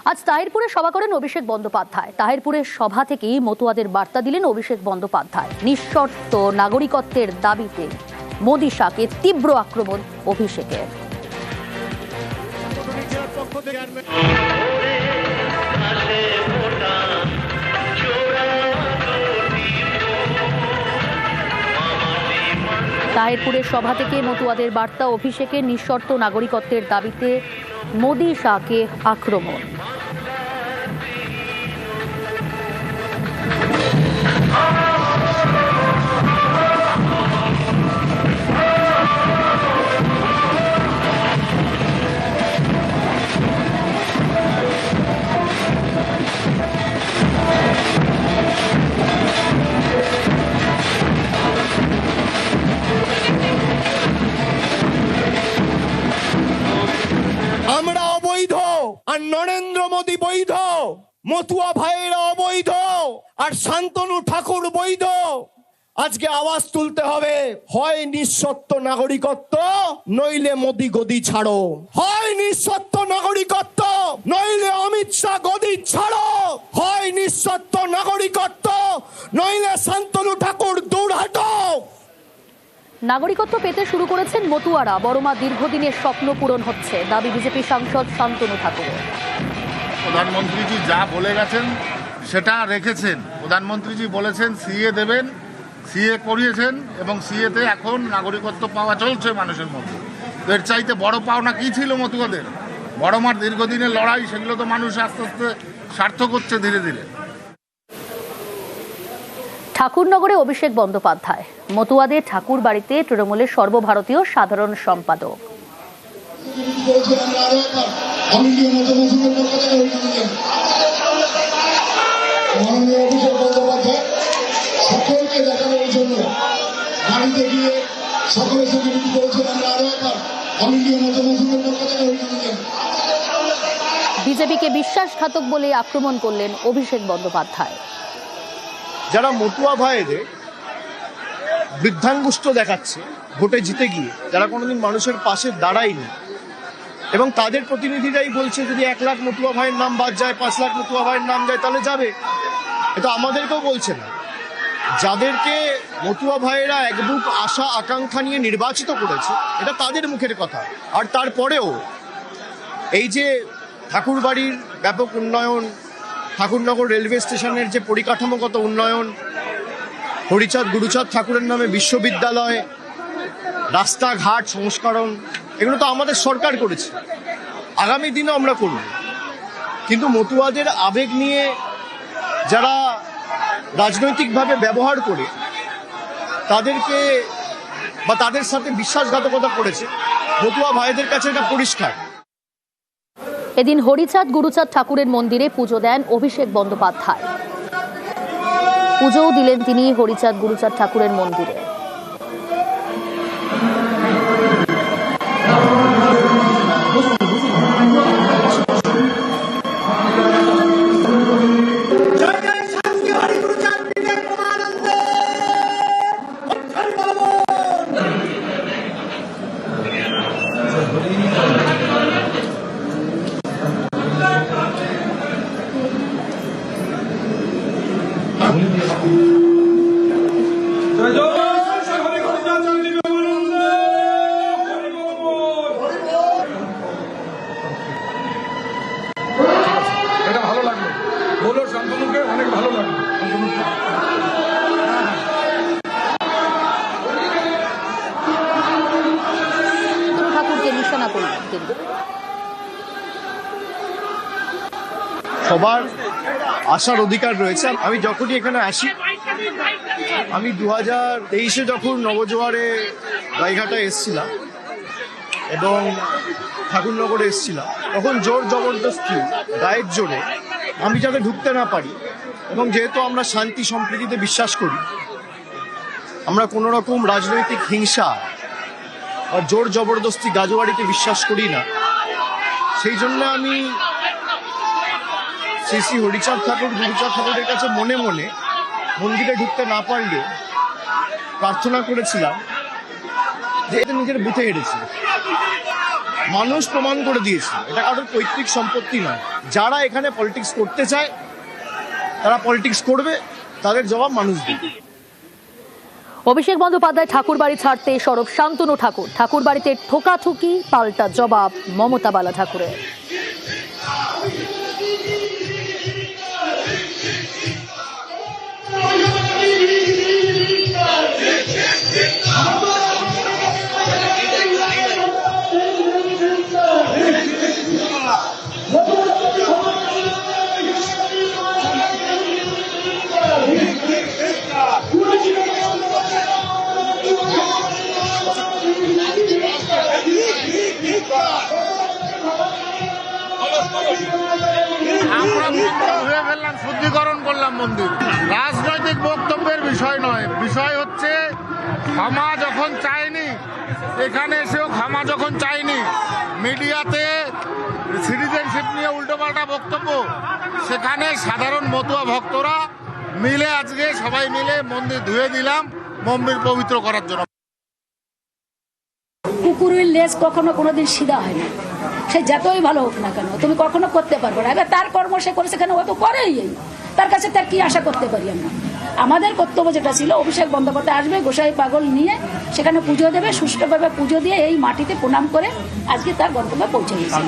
আজ তাহিরপুরে সভা করেন অভিষেক বন্দ্যোপাধ্যায়। তাহিরপুরের সভা থেকেই মতুয়াদের বার্তা দিলেন অভিষেক বন্দ্যোপাধ্যায়। নিঃশর্ত নাগরিকত্বের দাবিতে মোদি শাহকে তীব্র আক্রমণ অভিষেকের। তাহিরপুরের সভা থেকে মতুয়াদের বার্তা অভিষেকের। নিঃশর্ত নাগরিকত্বের দাবিতে মোদি শাহকে আক্রমণ। আমরা অবৈধ আর নরেন্দ্র মোদী বৈধ, মতুয়া ভাইয়েরা অবৈধ আর শান্তনু ঠাকুর বৈধ। আজকে আওয়াজ তুলতে হবে, হয় নিঃশর্ত নাগরিকত্ব নইলে মোদী গদি ছাড়ো, হয় নিঃশর্ত নাগরিকত্ব নইলে অমিত শাহ গদি ছাড়ো, হয় নিঃশর্ত নাগরিকত্ব নইলে শান্তনু ঠাকুর দূর হাঁটো। নাগরিকত্ব পেতে শুরু করেছেন মতুয়ারা। বড়মা দীর্ঘদিনের স্বপ্ন পূরণ হচ্ছে, দাবি বিজেপি সাংসদ শান্তনু ঠাকুরের। প্রধানমন্ত্রীজি যা বলে গেছেন সেটা রেখেছেন। প্রধানমন্ত্রীজি বলেছেন সিএ দেবেন, সিএ করিয়েছেন এবং সিএতে এখন নাগরিকত্ব পাওয়া চলছে মানুষের মধ্যে। তো এর চাইতে বড় পাওনা কী ছিল মতুয়াদের? বড়মার দীর্ঘদিনের লড়াই, সেগুলো তো মানুষ আস্তে আস্তে সার্থক হচ্ছে ধীরে ধীরে। ঠাকুরনগরে অভিষেক বন্দ্যোপাধ্যায়। মতুয়াদের ঠাকুর বাড়িতে তৃণমূলের সর্বভারতীয় সাধারণ সম্পাদক। সকলকে দেখানোর জন্য বাড়িতে গিয়ে সকলের সঙ্গে মিটিং করেছেন। আমরা আরো একবার অল ইন্ডিয়া মজুমের পক্ষ থেকে অভিনন্দন। বিজেপিকে বিশ্বাসঘাতক বলে আক্রমণ করলেন অভিষেক বন্দ্যোপাধ্যায়। যারা মতুয়া ভাইদের বৃদ্ধাঙ্গুষ্ঠ দেখাচ্ছে ভোটে জিতে গিয়ে, যারা কোনোদিন মানুষের পাশে দাঁড়ায়নি, এবং তাদের প্রতিনিধিরাই বলছে যদি 1 লাখ মতুয়া ভাইয়ের নাম বাদ যায়, 5 লাখ মতুয়া ভাইয়ের নাম যায় তাহলে যাবে। এটা আমাদেরকেও বলছে না। যাদেরকে মতুয়া ভাইয়েরা একবুক আশা আকাঙ্ক্ষা নিয়ে নির্বাচিত করেছে, এটা তাদের মুখের কথা। আর তারপরেও এই যে ঠাকুরবাড়ির ব্যাপক উন্নয়ন, ঠাকুরনগর রেলওয়ে স্টেশনের যে পরিকাঠামোগত উন্নয়ন, হরিচাঁদ গুরুচাঁদ ঠাকুরের নামে বিশ্ববিদ্যালয়, রাস্তাঘাট সংস্করণ, এগুলো তো আমাদের সরকার করেছে, আগামী দিনও আমরা করব। কিন্তু মতুয়াদের আবেগ নিয়ে যারা রাজনৈতিকভাবে ব্যবহার করে তাদেরকে বা তাদের সাথে বিশ্বাসঘাতকতা করেছে, মতুয়া ভাইদের কাছে এটা পরিষ্কার। এদিন হরিচাঁদ গুরুচাঁদ ঠাকুরের মন্দিরে পুজো দেন অভিষেক বন্দ্যোপাধ্যায়। পুজোও দিলেন তিনি হরিচাঁদ গুরুচাঁদ ঠাকুরের মন্দিরে। এটা ভালো লাগলো, বলো শান্তনুকে অনেক ভালো লাগলো। ঠাকুরকে নিশানা করলেন তিনি। সবার আসার অধিকার রয়েছে। আমি যখনই এখানে আসি, আমি 2023-এ যখন নবজোয়ারে গাইঘাটায় এসছিলাম এবং ঠাকুরনগরে এসছিলাম, তখন জোর জবরদস্তি গায়ের জোরে আমি যাতে ঢুকতে না পারি, এবং যেহেতু আমরা শান্তি সম্প্রীতিতে বিশ্বাস করি, আমরা কোনো রকম রাজনৈতিক হিংসা আর জোর জবরদস্তি গাজোয়ারিতে বিশ্বাস করি না, সেই জন্য আমি শ্রী হরিচাঁদ ঠাকুর গুরুচাঁদ ঠাকুরের কাছে মনে মনে মন্দিরে ঢুকতে না পারলেও প্রার্থনা করেছিলাম যে এদের নিজের বুথে হেরেছে, মানুষ প্রমাণ করে দিয়েছে এটা কারোর পৈতৃক সম্পত্তি নয়। যারা এখানে পলিটিক্স করতে চায় তারা পলিটিক্স করবে, তাদের জবাব মানুষ দেবে। অভিষেক বন্দ্যোপাধ্যায় ঠাকুর বাড়ি ছাড়তে সরব শান্তনু ঠাকুর। ঠাকুর বাড়িতে ঠোকাঠুকি, পাল্টা জবাব মমতা বালা ঠাকুরের। আমরা মন্দির ধুয়ে ফেললাম, শুদ্ধিকরণ করলাম মন্দির। রাজনৈতিক বক্তব্যের বিষয় নয়, বিষয় হচ্ছে ক্ষমা যখন চায়নি, এখানে এসেও ক্ষমা যখন চায়নি, মিডিয়াতে সিটিজেনশিপ নিয়ে উল্টোপাল্টা বক্তব্য, সেখানে সাধারণ মতুয়া ভক্তরা মিলে আজকে সবাই মিলে মন্দির ধুয়ে দিলাম মন্দির পবিত্র করার জন্য। কুকুরের লেজ কখনো কোনোদিন সিধা হয় না, সে যতই ভালো হোক না কেন তুমি কখনো করতে পারবে না। এবার তার কর্ম সে করেছে কেন, ও তো করেই, তার কাছে তার কি আশা করতে পারি আমরা। আমাদের কর্তব্য যেটা ছিল, অভিষেক বন্দ্যোপাধ্যায় আসবে গোসাই পাগল নিয়ে সেখানে পুজো দেবে, সুষ্ঠুভাবে পুজো দিয়ে এই মাটিতে প্রণাম করে আজকে তার গন্তব্যে পৌঁছে গেছে।